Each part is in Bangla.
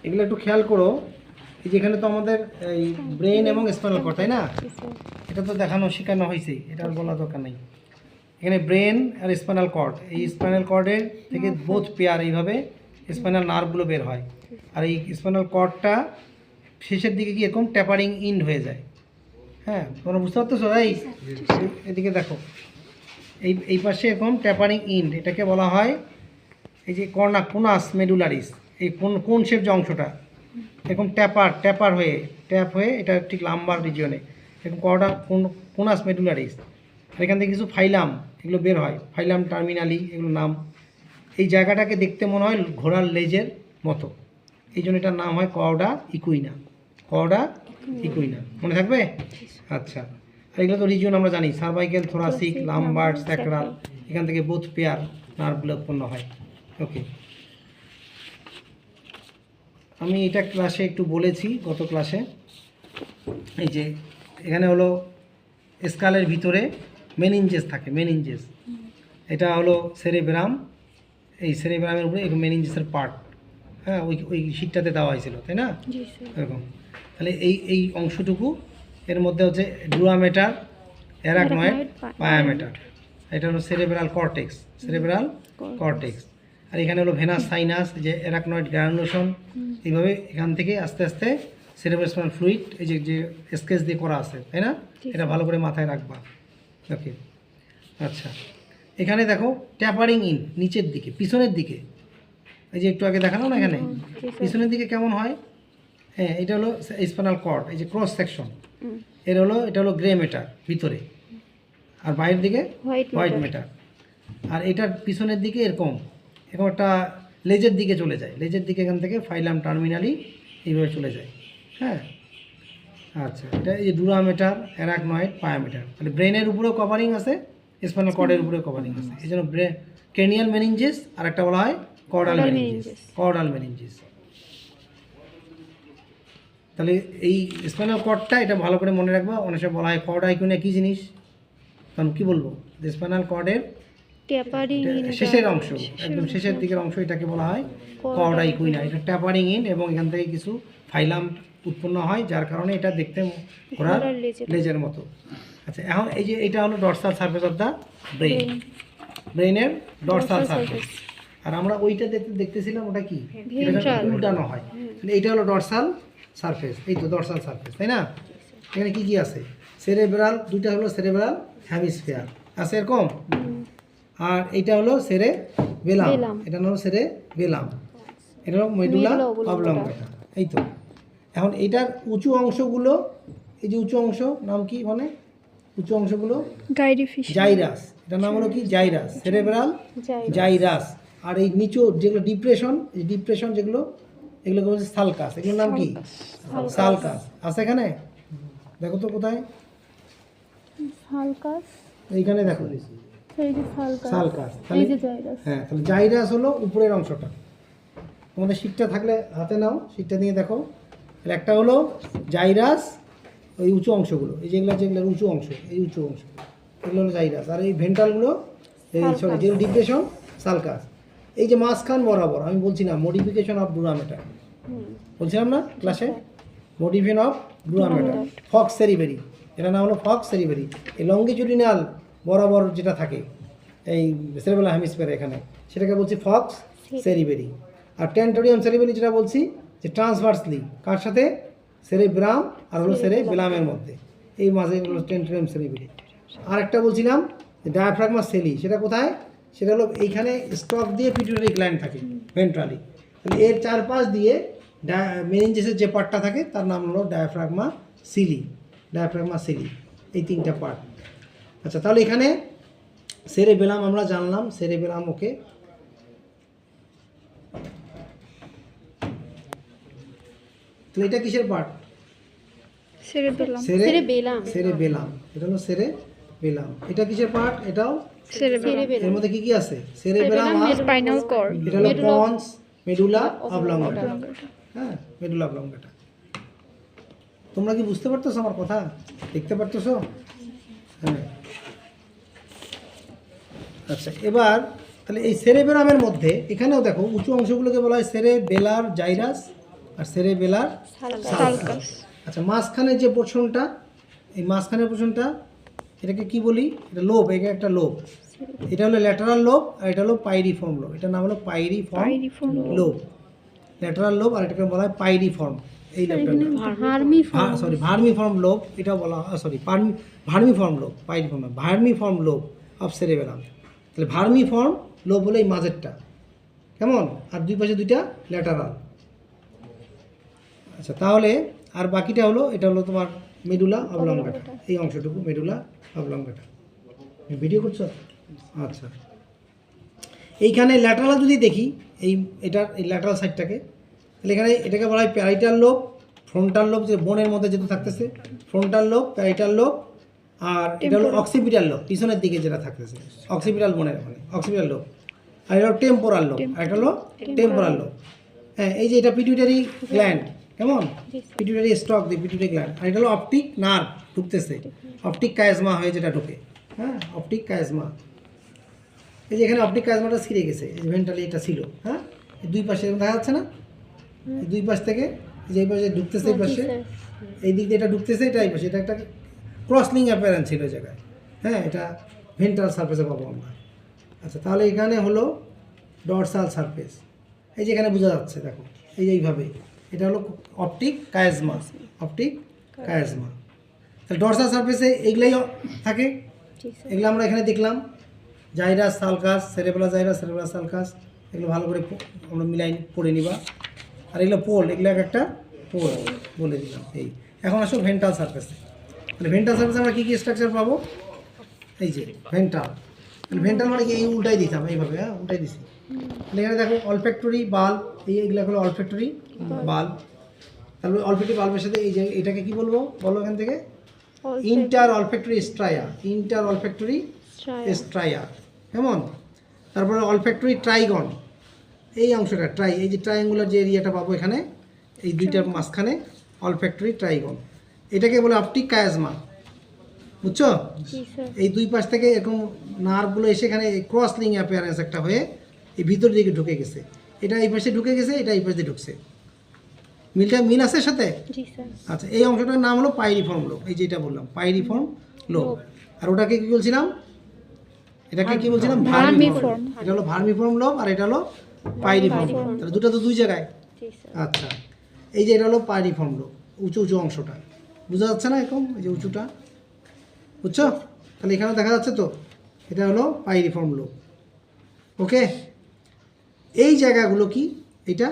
এগুলো একটু খেয়াল করো। এই যেখানে তো আমাদের এই ব্রেন এবং স্পাইনাল কর্ড, তাই না? এটা তো দেখানো শেখানো হয়েছে, এটা আর বলা দরকার নেই। এখানে ব্রেন আর স্পাইনাল কর্ড, এই স্পাইনাল কর্ডের থেকে বোথ পেয়ার এইভাবে স্পাইনাল নার্ভগুলো বের হয়। আর এই স্পাইনাল কর্ডটা শেষের দিকে কি এরকম ট্যাপারিং ইন হয়ে যায়। হ্যাঁ, তোমরা বুঝতে পারতেছো? এদিকে দেখো, এই পাশে এরকম ট্যাপারিং ইন, এটাকে বলা হয় এই যে কোনাস মেডুলারিস। এই কোন শেপ যে অংশটা এরকম ট্যাপ হয়ে এটা ঠিক লাম্বার রিজিয়নে এরকম কোনাস মেডুলারিস। আর এখান থেকে কিছু ফাইলাম এগুলো বের হয়, ফাইলাম টার্মিনালি এগুলো নাম। এই জায়গাটাকে দেখতে মনে হয় ঘোড়ার লেজের মতো, এই জন্য এটার নাম হয় কর্ডা ইকুইনা। মনে থাকবে? আচ্ছা, আর এগুলো তো রিজিয়ন আমরা জানি, সার্ভাইকেল, থোরাসিক, লাম্বার, স্যাক্রাল। এখান থেকে বোথ পেয়ার নার্ভগুলো উৎপন্ন হয়। ওকে, আমি এটা ক্লাসে একটু বলেছি, গত ক্লাসে। এই যে এখানে হলো স্কালের ভিতরে মেনিনজেস থাকে, মেনিনজেস। এটা হলো সেরেব্রাম, এই সেরেব্রামের উপরে এই মেনিনজেসের পার্ট। হ্যাঁ, ওই শীটটাতে দেওয়া হয়েছিল, তাই না? এরকম। তাহলে এই অংশটুকু এর মধ্যে হচ্ছে ডুরামেটার, অ্যারাকনয়েড, পায়ামেটার। এটা হলো সেরেব্রাল কর্টেক্স। আর এখানে হলো ভেনাস সাইনাস, যে অ্যারাকনয়েড গ্রানুলেশন। এইভাবে এখান থেকে আস্তে আস্তে সেরেব্রাল ফ্লুইড, এই যে স্কেচ দিয়ে করা আছে, তাই না? এটা ভালো করে মাথায় রাখবা। ওকে, আচ্ছা, এখানে দেখো ট্যাপারিং ইন নিচের দিকে, পিছনের দিকে। এই যে একটু আগে দেখানো না, এখানে পিছনের দিকে কেমন হয়? হ্যাঁ, এটা হলো স্পাইনাল কর্ড, এই যে ক্রস সেকশন। এটা হলো গ্রে ম্যাটার ভিতরে, আর বাইরের দিকে হোয়াইট ম্যাটার। আর এটার পিছনের দিকে এরকম একটা লেজের দিকে চলে যায়, লেজের দিকে এখান থেকে ফাইলাম টার্মিনালি এইভাবে চলে যায়। হ্যাঁ, আচ্ছা, এটা এই যে ডুরামেটার, অ্যারাকনয়েড, পায়ামেটার। তাহলে ব্রেনের উপরেও কভারিং আছে, স্পাইনাল কর্ডের উপরেও কভারিং আছে। এই জন্য ক্রেনিয়াল মেনিনজেস, আর একটা বলা হয় কর্ডাল মেনিনজেস। তাহলে এই স্পাইনাল কর্ডটা, এটা ভালো করে মনে রাখবা। অনেক সময় বলা হয় কর্ড আইকুইনা কী জিনিস, কারণ কী বলবো, যে স্পাইনাল কর্ডের শেষের অংশ, একদম শেষের দিকের অংশ, এটাকে বলা হয় কর্ড আইকুইনা। এটা ট্যাপারিং ইন এবং এখান থেকে কিছু ফাইলাম উৎপন্ন হয়, যার কারণে এটা দেখতে ঘোড়ার লেজের মতো। আচ্ছা, এখন এই যে এটা হলো ডরসাল সারফেস অফ দ্য ব্রেনের ডরসাল সারফেস। আর আমরা ওইটা দেখতেছিলাম, ওটা কি, এটা উল্টানো হয়। এইটা হলো ডরসাল সারফেস, এই তো ডরসাল সারফেস, তাই না? এখানে কি আছে? সেরেব্রাল, দুইটা হলো সেরেব্রাল হেমিস্ফিয়ার আছে এরকম। আর এইটা হলো সেরেবেলাম, এটা হলো সেরেবেলাম, এটা হলো মেডুলা অবলঙ্গাটা। এই তো, এখন এটার উঁচু অংশগুলো, এই যে উঁচু অংশ নাম কি মানে, উঁচু অংশগুলো জাইরাস, এটার নাম হলো কি জাইরাস, সেরেব্রাল জাইরাস। আর এই নিচু যেগুলো ডিপ্রেশন যেগুলো, এগুলোকে বলছে সালকাস। এগুলোর নাম কি? সালকাস। আছে এখানে, দেখো তো কোথায় এইখানে দেখো সালকাস। হ্যাঁ, তাহলে জাইরাস হলো উপরের অংশটা। তোমাদের শীটটা থাকলে হাতে নাও, শীটটা নিয়ে দেখো। তাহলে একটা হলো জাইরাস, ওই উঁচু অংশগুলো, এই যেগুলো উঁচু অংশ, এই উঁচু অংশ, এগুলো হলো জাইরাস। আর এই ভেন্ট্রালগুলো, এই সরি, যেগুলো ডিপ্রেশন, সালকাস। এই যে মাঝখান বরাবর আমি বলছি না, মডিফিকেশন অফ ডুরামেটার বলছিলাম না ক্লাসে, মডিফিকেশন অফ ডুরামেটার, ফক্স সেরিবেরি। এটা নাম হলো ফক্স সেরিবেরি। এই লঙ্গিটিউডিনাল বরাবর যেটা থাকে এই সেরেবেলাম হেমিস্ফিয়ারে, এখানে সেটাকে বলছি ফক্স সেরিবেরি। আর টেন্টোরিয়াম সেরিবেরি যেটা বলছি, যে ট্রান্সভার্সলি কার সাথে, সেরেব্রাম আর হলো সেরেবেলামের মধ্যে, এই মাঝে হলো টেন্টোরিয়াম সেরিবেরি। আর একটা বলছিলাম যে ডায়াফ্রাগমা সেলি, সেটা কোথায়? সেটা হলো এইখানে স্টক দিয়ে পিটুইটারি গ্ল্যান্ড থাকে ভেন্ট্রালি। তাহলে এর চারপাশ দিয়ে মেনিনজেসের যে পার্টটা থাকে তার নাম হলো ডায়াফ্রাগমা সিলি, এই তিনটা পার্ট। আচ্ছা, তাহলে এখানে সেরেবেলাম আমরা জানলাম, সেরেবেলাম। ওকে, তাহলে এটা কিসের পার্ট? সেরেবেলাম। এটা হলো সেরেবেলাম। এটা কিসের পার্ট? এটাও সেরেবেলাম। এর মধ্যে কি কি আছে? সেরেবেলাম আর স্পাইনাল কর্ড। এটা হলো পন্স, মেডুলা অবলঙ্গাটা। হ্যাঁ, মেডুলা অবলঙ্গাটা। তোমরা কি বুঝতে পারতেছো আমার কথা? দেখতে পারতেছো? হ্যাঁ, আচ্ছা, এবার তাহলে এই সেরেবেলামের মধ্যে এখানেও দেখো উঁচু অংশগুলোকে বলা হয় সেরেবেলার জাইরাস, আর সেরেবেলার সালকাস। আচ্ছা, মাঝখানে যে পোর্শনটা, এই মাঝখানের পোর্শনটা এটাকে কি বলি? এটা লোব, এটা একটা লোব। এটা হলো ল্যাটারাল লোব আর এটা হলো পাইরিফর্ম লোব। এটার নাম হলো পাইরিফর্ম লোব, ল্যাটারাল লোব, আর এটাকে বলা হয় পাইরিফর্ম। এই লোবটার ভার্মিফর্ম লোব, এটা বলা vermiform lobe, pyriform, vermiform lobe of cerebellum. তাহলে ভার্মিফর্ম লোব হলো এই মাঝেরটা, কেমন? আর দুই পাশে দুইটা ল্যাটারাল। আচ্ছা, তাহলে আর বাকিটা হলো, এটা হলো তোমার মেডুলা অবলঙ্গাটা, এই অংশটুকু মেডুলা অবলঙ্গাটা। ভিডিও করছো? আচ্ছা, এইখানে ল্যাটারাল যদি দেখি, এটার এই ল্যাটারাল সাইডটাকে, তাহলে এখানে এটাকে বলা হয় প্যারাইটাল লোব, ফ্রন্টাল লোব, যে বোনের মধ্যে যেটা থাকতেছে ফ্রন্টাল লোব, প্যারাইটাল লোব, আর এটা হলো অক্সিপিটাল লোব, পিছনের দিকে যেটা থাকতেছে অক্সিপিটাল বোনের, মানে অক্সিপিটাল লোব, আর এটা হলো টেম্পোরাল লোব, আর এটা হলো টেম্পোরাল লোব। হ্যাঁ, এই যে এটা পিটুইটারি গ্ল্যান্ড, কেমন? পিটুইটারি স্টক দিয়ে পিটুইটারি গ্ল্যান্ড, আর এটা হলো অপটিক নার্ভ ঢুকতেছে, অপটিক কায়াজমা হয়ে যেটা ঢোকে। হ্যাঁ, অপটিক কায়াজমা, এই যে এখানে অপটিক কায়াজমাটা ছিঁড়ে গেছে, এই ভেন্টালি এটা ছিল। হ্যাঁ, এই দুই পাশে দেখা যাচ্ছে না, এই দুই পাশ থেকে যে এই পাশে ঢুকতেছে, এই পাশে এই দিক দিয়ে এটা ঢুকতেছে, এটা এই পাশে, এটা একটা ক্রসলিং অ্যাপিয়ারেন্স ছিল এই জায়গায়। হ্যাঁ, এটা ভেন্ট্রাল সারফেসে পাবো আমরা। আচ্ছা, তাহলে এখানে হলো ডরসাল সারফেস, এই যে এখানে বোঝা যাচ্ছে, দেখো এই যে এইভাবে, এটা হলো অপটিক কায়াজমা, অপটিক কায়াজমা। তাহলে ডরসাল সারফেসে এইগুলাই থাকে, এগুলো আমরা এখানে দেখলাম, জাইরাস সালকাস, সেরেবেলা জাইরাস, সেরেবেলা সালকাস, এগুলো ভালো করে আমরা মিলাই পড়ে নিবা। আর এগুলো পোল, এগুলো একটা পোল বলে দিলাম। এই এখন আসো ভেন্ট্রাল সারফেসে। তাহলে ভেন্ট্রাল সারফেসে আমরা কী কী স্ট্রাকচার পাবো? এই যে ভেন্ট্রাল, ভেন্ট্রাল মানে কি? এই উল্টাই দিতাম এইভাবে, হ্যাঁ উল্টাই দিছি। তাহলে এখানে দেখো অলফ্যাক্টরি বাল্ব, এইগুলো হলো অলফ্যাক্টরি বাল্ব। তারপরে অলফ্যাক্টরি বাল্বের সাথে এই যে এটাকে কি বলবো, বলো এখান থেকে? ইন্টার অলফ্যাক্টরি স্ট্রায়া, ইন্টার অলফ্যাক্টরি স্ট্রায়া, কেমন? তারপরে অলফ্যাক্টরি ট্রাইগন, এই অংশটা ট্রাই, এই যে ট্রায়াঙ্গুলার যে এরিয়াটা পাবো এখানে, এই দুইটার মাঝখানে অলফ্যাক্টরি ট্রাইগন, এটাকে বলে অপটিক কায়াজমা। বুঝছো? এই দুই পাশ থেকে এরকম নার্ভগুলো এসে এখানে ক্রসলিং অ্যাপিয়ারেন্স একটা হয়ে এই ভিতর দিকে ঢুকে গেছে, এটা এই পাশে ঢুকে গেছে, এটা এই পাশে ঢুকছে। মিল আছে সাথে? আচ্ছা, এই অংশটার নাম হলো পাইরিফর্ম লোব, এই যেটা বললাম পাইরিফর্ম লোব। আর ওটাকে কি বলছিলাম? এটাকে কি বলছিলাম? ভার্মিফর্ম। এটা হলো ভার্মিফর্ম লোব, আর এটা হলো পাইরিফর্ম লোব। তাহলে দুটো তো দুই জায়গায়। আচ্ছা, এই যে এটা হলো পাইরিফর্ম লোব, উঁচু উঁচু অংশটা বোঝা যাচ্ছে না এরকম, এই যে উঁচুটা, বুঝছো? তাহলে এখানে দেখা যাচ্ছে তো, এটা হলো পাইরিফর্ম লোব। ওকে, এই জায়গাগুলো কি? এটা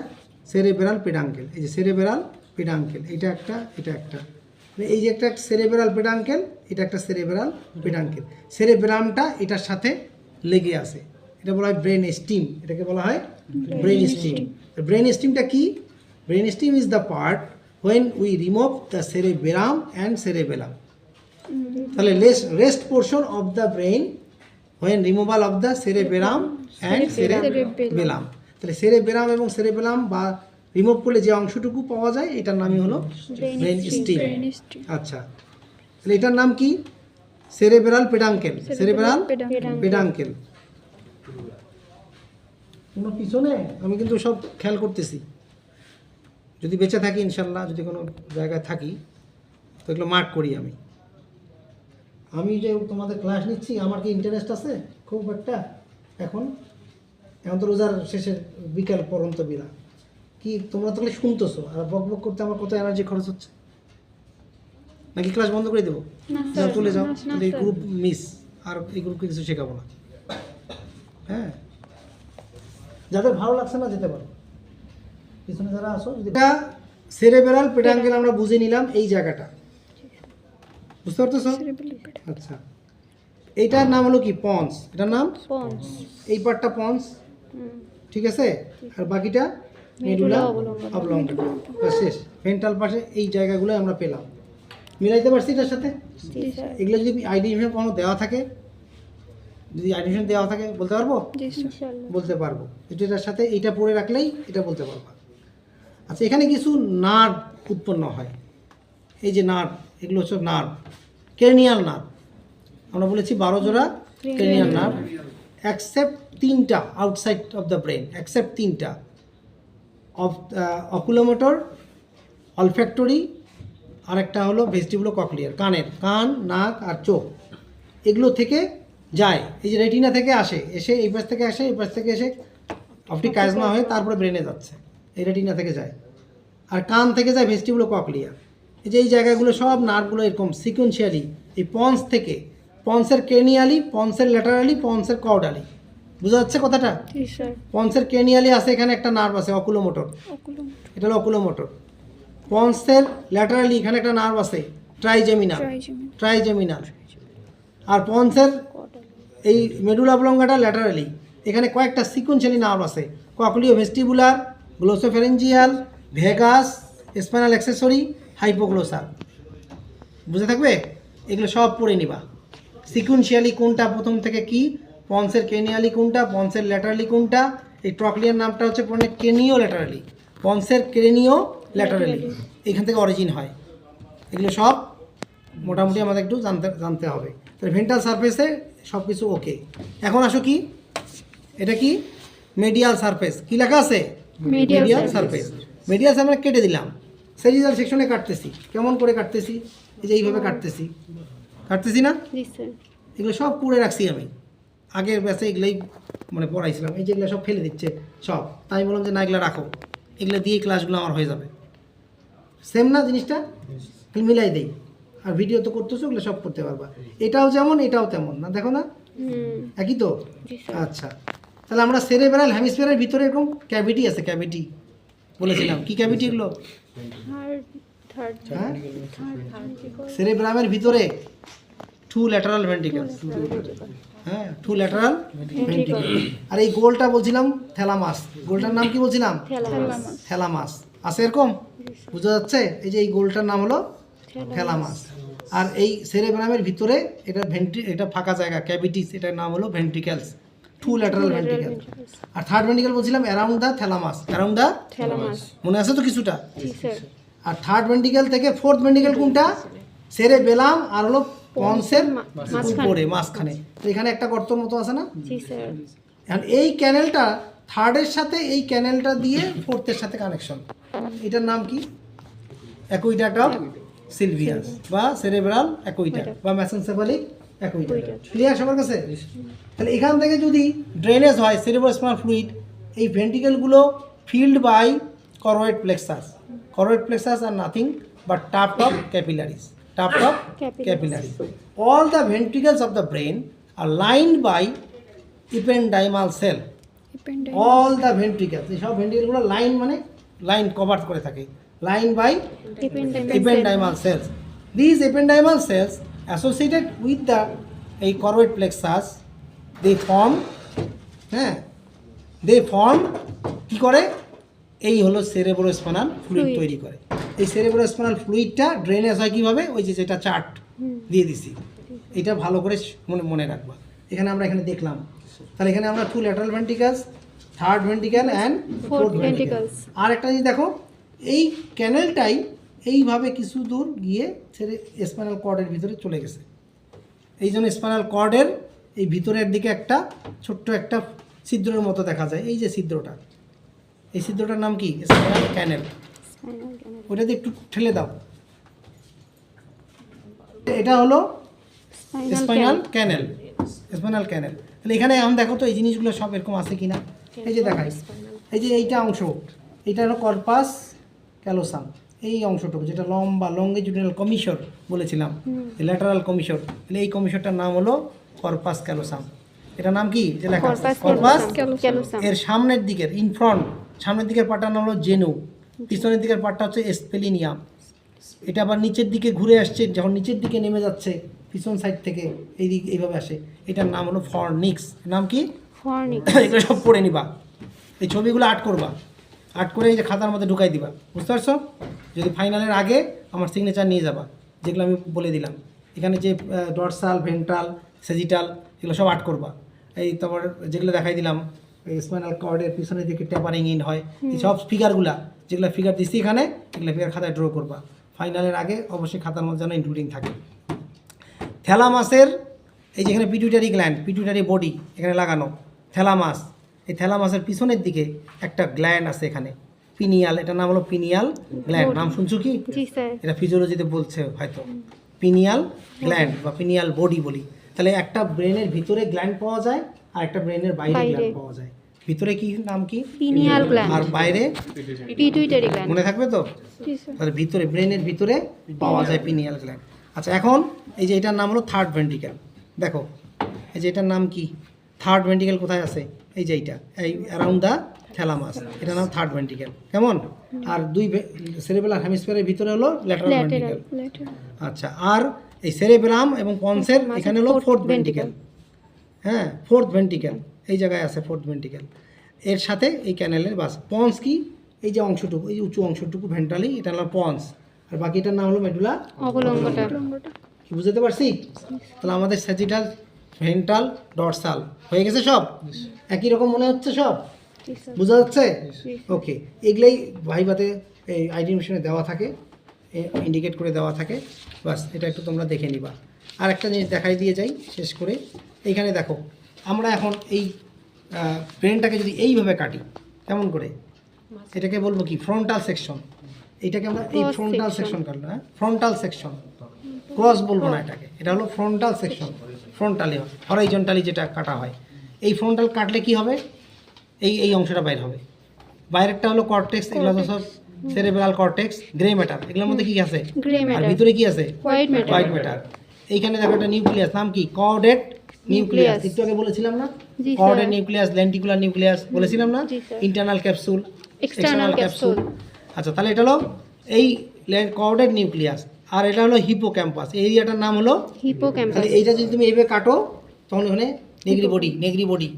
সেরেবেরাল পেডাঙ্কেল, এই যে সেরেবেরাল পেডাঙ্কেল, এটা একটা, এটা একটা, এই যে একটা সেরেবেরাল পেডাঙ্কেল, এটা একটা সেরেবেরাল পেডাঙ্কেল। সেরেবেরামটা এটার সাথে লেগে আছে, এটা বলা হয় ব্রেন স্টিম, এটাকে বলা হয় ব্রেন স্টিম। ব্রেন স্টিমটা কি? Brain steam is the part when we remove the cerebellum and cerebellum. তাহলে rest portion of the brain when removal of the cerebellum and cerebellum. তাহলে সেরেবেরাম এবং সেরেবেলাম বা রিমুভ করলে যে অংশটুকু পাওয়া যায়, এটার নামই হলো ব্রেন স্টিম। আচ্ছা, তাহলে এটার নাম কি? সেরেবেরাল পেডাঙ্কেল, সেরেবেরাল পেডাঙ্কেল। কোনো পিছনে আমি কিন্তু সব খেয়াল করতেছি, যদি বেঁচে থাকি ইনশাল্লাহ, যদি কোনো জায়গায় থাকি তো এগুলো মার্ক করি। আমি যে তোমাদের ক্লাস নিচ্ছি, আমার কি ইন্টারেস্ট আছে খুব একটা? এখন তো রোজার শেষের বিকাল পর্যন্ত বিনা কি তোমরা তাহলে শুনতেছো, আর বক বক করতে আমার কত এনার্জি খরচ হচ্ছে? নাকি ক্লাস বন্ধ করে দেবো? চলে যাও, এই গ্রুপ মিস, আর এই গ্রুপকে কিছু শেখাবো না। হ্যাঁ, যাদের ভালো লাগছে না যেতে পারো, পিছনে যারা আসো। এটা সেরেবেরাল পেডাঙ্কেল আমরা বুঝে নিলাম, এই জায়গাটা বুঝতে পারতেছো? আচ্ছা, এইটার নাম হলো কি? পন্স। এটার নাম পন্স, এই পার্টটা পন্স, ঠিক আছে? আর বাকিটা মেডুলা অবলঙ্গাটা। শেষ। ভেন্ট্রাল পাশে এই জায়গাগুলো আমরা পেলাম, মিলাইতে পারছি এটার সাথে? এগুলো যদি আইডেন্টিফিকেশন কোনো দেওয়া থাকে, যদি আইডেন্টিফিকেশন দেওয়া থাকে বলতে পারবো? বলতে পারবো। এটার সাথে এইটা পড়ে রাখলেই এটা বলতে পারবো। আচ্ছা, এখানে কিছু নার্ভ উৎপন্ন হয়, এই যে নার্ভ, এগুলো হচ্ছে নার্ভ, ক্রেনিয়াল নার্ভ। আমরা বলেছি 12 জোড়া ক্রেনিয়াল নার্ভ, অ্যাকসেপ্ট 3টা outside of the brain, accept 3টা অফ অকুলোমোটর, অলফ্যাক্টরি, আর একটা হলো ভেস্টিবুলো ককলিয়ার, কানের, কান, নাক আর চোখ, এগুলো থেকে যায়। এই যে রেটিনা থেকে আসে, এসে এই পাশ থেকে আসে, এই পাশ থেকে এসে অপটিক কাইজমা হয়ে তারপরে ব্রেনে যাচ্ছে, এই রেটিনা থেকে যায়। আর কান থেকে যায় ভেস্টিবুলো ককলিয়া। এই যে এই জায়গাগুলো সব নার্ভগুলো এরকম সিকুয়েন্সিয়ালি, এই পন্স থেকে, পন্সের ক্রেনিয়ালি, পন্সের ল্যাটারালি, পন্সের কর্ডালি। বুঝা যাচ্ছে কথাটা? পন্সের ক্রেনিয়ালি আছে, এখানে একটা নার্ভ আছে অকুলোমোটর, এটা হলো অকুলোমোটর। পন্সের ল্যাটারালি এখানে একটা নার্ভ আছে ট্রাইজেমিনাল। আর পন্সের এই মেডুলা অবলঙ্গাটা ল্যাটারালি, এখানে কয়েকটা সিকুয়েন্সিয়ালি নার্ভ আছে, cochleo vestibular, glossopharyngeal, vagus, spinal accessory, hypoglossal. বুঝে থাকবে? এগুলো সব পড়ে নিবা। সিকুয়েন্সিয়ালি কোনটা প্রথম থেকে কি, পন্সের ক্রেনিয়ালি কোনটা, পন্সের ল্যাটারালি কোনটা। এই ট্রকলিয়ার নামটা হচ্ছে ক্রেনিও ল্যাটারালি, পন্সের ক্রেনিও ল্যাটারালি, এখান থেকে অরিজিন হয়। এগুলো সব মোটামুটি আমাদের একটু জানতে হবে। তাহলে ভেন্ট্রাল সারফেসে সব কিছু ওকে। এখন আসো কি, এটা কি মেডিয়াল সারফেস, কি লেখা আছে? মেডিয়াল সারফেস। মেডিয়াল সারফেস কেটে দিলাম, সেরিজাল সেকশনে কাটতেছি। কেমন করে কাটতেছি? এই যে এইভাবে কাটতেছি না? এগুলো সব পুড়ে রাখছি আমি, আগের ব্যাচে এগুলোই মানে পড়াইছিলাম। এই যেগুলো সব ফেলে দিচ্ছে সব, তাই বললাম যে না এগুলো রাখো, এগুলো দিয়ে ক্লাসগুলো আমার হয়ে যাবে। সেম না জিনিসটা? মিলাই দেই। আর ভিডিও তো করতেছো, ওগুলো সব করতে পারবা। এটাও যেমন এটাও তেমন না, দেখো না একই তো? আচ্ছা, তাহলে আমরা সেরেব্রাল হেমিস্ফিয়ারের ভিতরে এরকম ক্যাভিটি আছে, ক্যাভিটি বলেছিলাম। কি ক্যাভিটি এগুলো? সেরেব্রামের ভিতরে টু ল্যাটারাল ভেন্ট্রিকলস, হ্যাঁ, টু ল্যাটারাল ভেন্ট্রিকল। আর এই গোলটা বলছিলাম থ্যালামাস, গোলটার নাম কি বলছিলাম? থ্যালামাস আছে এরকম, বোঝা যাচ্ছে? এই যে এই গোলটার নাম হলো থ্যালামাস। আর এই সেরেব্রামের ভিতরে এটা ফাঁকা জায়গা, ক্যাভিটিস, এটার নাম হলো ভেন্ট্রিকলস, টু ল্যাটারাল ভেন্ট্রিকল। আর থার্ড ভেন্ট্রিকল বলছিলাম around the thalamus, around the thalamus, মনে আছে তো কিছুটা? আর থার্ড ভেন্ট্রিকল থেকে ফোর্থ ভেন্ট্রিকল কোনটা? সেরেবেলাম আর হলো পন্সের উপরে মাঝখানে, তো এখানে একটা গর্তর মতো আছে না? আর এই ক্যানেলটা থার্ডের সাথে এই ক্যানেলটা দিয়ে ফোর্থের সাথে কানেকশন। এটার নাম কি? অ্যাকুইডাক্ট অফ সিলভিয়াস বা সেরেব্রাল অ্যাকুইডাক্ট বা মেসেনসেফালিক অ্যাকুইডাক্ট। ক্লিয়ার সবার কাছে? তাহলে এখান থেকে যদি ড্রেনেজ হয় সেরেব্রোস্পাইনাল ফ্লুইড, এই ভেন্ট্রিকলগুলো filled by choroid plexus. Choroid plexus are nothing but tuft of capillaries. Tuft of capillaries. All the ventricles of the brain are lined by ependymal cell. All the ventricles, এই সব ভেন্ট্রিকলগুলো লাইন মানে লাইন কভার করে থাকে, line by ependymal cells. These ependymal cells associated with the এই choroid plexus, they form কি করে? এই হলো সেরেব্রোস্পাইনাল ফ্লুইড তৈরি করে। এই সেরেব্রোস্পাইনাল ফ্লুইডটা ড্রেনেজ হয় কীভাবে? ওই যে যেটা চার্ট দিয়ে দিছি, এটা ভালো করে মনে রাখবা। আমরা এখানে দেখলাম, তাহলে এখানে আমরা two lateral ventricles, third ventricle and fourth ventricles. আর একটা জিনিস দেখো, এই ক্যানেলটাই এইভাবে কিছু দূর গিয়ে স্পাইনাল কর্ডের ভিতরে চলে গেছে। এই জন্য স্পাইনাল কর্ডের এই ভিতরের দিকে একটা ছোট্ট একটা ছিদ্রের মতো দেখা যায়। এই যে ছিদ্রটা, এই ছিদ্রটার নাম কি? স্পাইনাল ক্যানেল। ওটা দিয়ে একটু ঠেলে দাও, এটা হলো স্পাইনাল ক্যানেল। স্পাইনাল ক্যানেল। তাহলে এখানে এখন দেখো তো এই জিনিসগুলো সব এরকম আছে কিনা। এই যে দেখাই, এই যে এইটা অংশ, এটা হলো কর্পাস ক্যালোসাম। এই অংশটুকু যেটা লম্বা লঙ্গিটিউডিনাল কমিশর বলেছিলাম, ল্যাটারাল কমিশর, তাহলে এই কমিশরটার নাম হলো কর্পাস ক্যালোসাম। এটার নাম কি? যে লেখা কর্পাস ক্যালোসাম। এর সামনের দিকের ইনফ্রন্ট, সামনের দিকের পার্টটার নাম হলো জেনু, পিছনের দিকের পার্টটা হচ্ছে স্পেলিনিয়াম। এটা আবার নিচের দিকে ঘুরে আসছে, যখন নিচের দিকে নেমে যাচ্ছে পিছন সাইড থেকে এই দিক এইভাবে আসে, এটার নাম হলো ফর্নিক্স। নাম কি? ফর্নিক্স। এগুলো সব পড়ে নিবা, এই ছবিগুলো আর্ট করবা, আর্ট করে এই যে খাতার মধ্যে ঢুকাই দিবা। বুঝতে পারছো? যদি ফাইনালের আগে আমার সিগনেচার নিয়ে যাবা, যেগুলো আমি বলে দিলাম। এখানে যে ডরসাল, ভেন্ট্রাল, সেজিটাল, এগুলো সব আর্ট করবা। এই তারপর যেগুলো দেখাই দিলাম, স্পাইনাল কর্ডের পিছনের দিকে ট্যাপারিং ইন হয়, এই সব ফিগারগুলা, যেগুলো ফিগার দিচ্ছি এখানে, এগুলো ফিগার খাতায় ড্র করবা। ফাইনালের আগে অবশ্যই খাতার মধ্যে যেন ইনক্লুডিং থাকে। থ্যালামাসের এই যেখানে পিটুইটারি গ্ল্যান্ড, পিটুইটারি বডি এখানে লাগানো, থ্যালামাস। এই থ্যালামাসের পিছনের দিকে একটা গ্ল্যান্ড আছে এখানে, পিনিয়াল, এটার নাম হলো পিনিয়াল গ্ল্যান্ড। নাম শুনছো কি? জি স্যার। এটা ফিজিওলজিতে বলছে হয়তো, পিনিয়াল গ্ল্যান্ড বা পিনিয়াল বডি বলি। তাহলে একটা ব্রেনের ভিতরে গ্ল্যান্ড পাওয়া যায় আর একটা ব্রেনের বাইরে গ্ল্যান্ড পাওয়া যায়। ভিতরে কি নাম কি? Pineal gland. আর বাইরে পিটুইটারি গ্ল্যান্ড। মনে থাকবে তো? জি স্যার। তাহলে ভিতরে ব্রেনের ভিতরে পাওয়া যায় পিনিয়াল গ্ল্যান্ড। আচ্ছা, এখন এই যে এটার নাম হলো থার্ড ভেন্ট্রিকেল। দেখো এই যে এটার নাম কি? থার্ড ভেন্ট্রিকেল কোথায় আছে? এই যে এইটা, এই অ্যারাউন্ড দ্য থ্যালামাস, এটার নাম থার্ড ভেন্ট্রিকেল। কেমন? আর দুই সেরেবেলার হেমিস্ফিয়ারের ভিতরে হলো ল্যাটারাল ভেন্ট্রিকেল। আচ্ছা, আর এই সেরেবেলাম এবং পন্সের এখানে হলো ফোর্থ ভেন্ট্রিকেল। হ্যাঁ, ফোর্থ ভেন্ট্রিকেল এই জায়গায় আছে, ফোর্থ ভেন্ট্রিকেল। এর সাথে এই ক্যানেলের বাস। পন্স কি? এই যে অংশটুকু, এই উঁচু অংশটুকু ভেন্ট্রালি, এটা হলো পন্স। আর বাকিটার নাম হলো মেডুলা অবলম্বটা। কি বুঝতে পারছি? তাহলে আমাদের স্যাজিটাল, ভেন্ট্রাল, ডরসাল হয়ে গেছে সব। একই রকম মনে হচ্ছে সব? বোঝা যাচ্ছে? ওকে, এগুলোই ভাইবাতে এই আইডি মিশনে দেওয়া থাকে, ইন্ডিকেট করে দেওয়া থাকে। বাস, এটা একটু তোমরা দেখে নিবা। আর একটা জিনিস দেখাই দিয়ে যাই শেষ করে। এইখানে দেখো, আমরা এখন এই ব্রেনটাকে যদি এইভাবে কাটি, কেমন করে? এটাকে বলবো কি? Frontal section. এটাকে আমরা এই ফ্রন্টাল সেকশন কাটলো, হ্যাঁ, ফ্রন্টাল সেকশন। ক্রস বলবো না এটাকে, এটা হলো ফ্রন্টাল সেকশন। ফ্রন্টালি, হরাইজন্টালি যেটা কাটা হয়। এই ফ্রন্টাল কাটলে কি হবে? এই অংশটা বাইর হবে। বাইরেরটা হলো কর্টেক্স, এগুলো তো সব সেরেব্রাল কর্টেক্স, গ্রে ম্যাটার। এগুলোর মধ্যে কি আছে? আর ভিতরে কি আছে? White matter. এইখানে দেখো একটা নিউক্লিয়াস, নাম কি? Chordate nucleus. একটু আগে বলেছিলাম না? কর্ডেট নিউক্লিয়াস, লেন্টিকুলার নিউক্লিয়াস বলেছিলাম না? Internal capsule, external capsule. আচ্ছা, তাহলে এটা হলো এই কর্ডেট নিউক্লিয়াস। আর এটা হলো হিপোক্যাম্পাস। এই এরিয়াটার নাম হলো হিপোক্যাম্পাস। তাহলে এইটা যদি তুমি এইভাবে কাটো, তখন ওখানে নেগ্রি বডি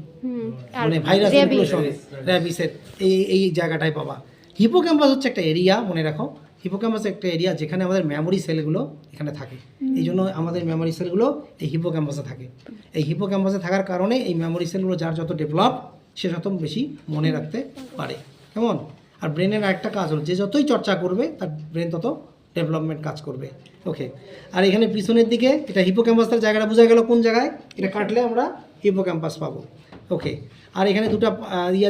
মানে ভাইরাস ইনক্লুশন, র্যাবিসের এই জায়গাটায় পাবা। হিপোক্যাম্পাস হচ্ছে একটা এরিয়া, মনে রাখো। হিপোক্যাম্পাস একটা এরিয়া যেখানে আমাদের মেমোরি সেলগুলো এখানে থাকে। এই জন্য আমাদের মেমোরি সেলগুলো এই হিপোক্যাম্পাসে থাকে। এই হিপোক্যাম্পাসে থাকার কারণে এই মেমোরি সেলগুলো যার যত ডেভেলপ, সে তত বেশি মনে রাখতে পারে। কেমন? আর ব্রেনের একটা কাজ হলো, যে যতই চর্চা করবে তার ব্রেন তত ডেভেলপমেন্ট কাজ করবে। ওকে, আর এখানে পিছনের দিকে এটা হিপোক্যাম্পাসের জায়গাটা বোঝা গেল কোন জায়গায়? এটা কাটলে আমরা হিপোক্যাম্পাস পাবো। ওকে, আর এখানে দুটো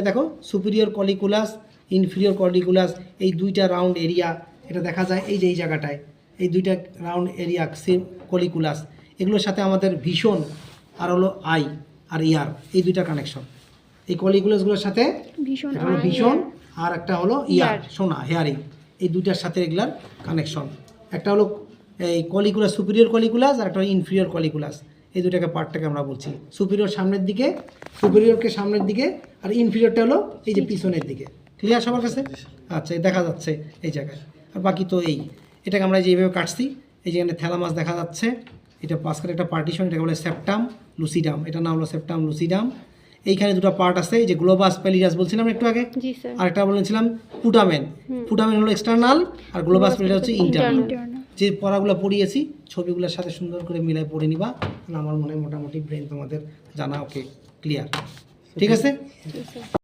দেখো, সুপিরিয়র কলিকুলাস, ইনফিরিয়র কলিকুলাস, এই দুইটা রাউন্ড এরিয়া এটা দেখা যায় এই যে এই জায়গাটায়। এই দুইটা রাউন্ড এরিয়া কলিকুলাস, এগুলোর সাথে আমাদের ভীষণ আর হলো আই আর ইয়ার, এই দুইটা কানেকশন। এই কলিকুলাসগুলোর সাথে একটা হলো ভীষণ আর একটা হলো ইয়ার, শোনা, হেয়ারিং। এই দুইটার সাথে এগুলার কানেকশন। একটা হলো এই কলিকুলাস, সুপিরিয়র কলিকুলাস, আর একটা হলো ইনফিরিয়র কলিকুলাস। এই দুটাকে পার্টটাকে আমরা বলছি। সুপিরিয়র সামনের দিকে, সুপিরিয়রকে সামনের দিকে, আর ইনফিরিয়রটা হলো এই যে পিছনের দিকে। ক্লিয়ার সবার কাছে? আচ্ছা, দেখা যাচ্ছে এই জায়গায়। আর বাকি তো এটাকে আমরা যেভাবে কাটছি, এই যেখানে থ্যালামাস দেখা যাচ্ছে, এটা পাশখানে একটা পার্টিশন, এটাকে বলে সেপ্টাম লুসিডাম। এটার নাম হলো সেপ্টাম লুসিডাম। এইখানে দুটো পার্ট আছে, এই যে গ্লোবাস প্যালিরাস বলছিলাম একটু আগে, আর একটা বলেছিলাম পুটামেন। পুটামেন হলো এক্সটার্নাল আর গ্লোবাস প্যালিরাস হচ্ছে ইন্টারনাল। যে পড়াগুলো পড়িয়েছি ছবিগুলোর সাথে সুন্দর করে মিলাই পড়ে নিবা, তাহলে আমার মনে হয় মোটামুটি ব্রেন তোমাদের জানা ওকে ক্লিয়ার। ঠিক আছে?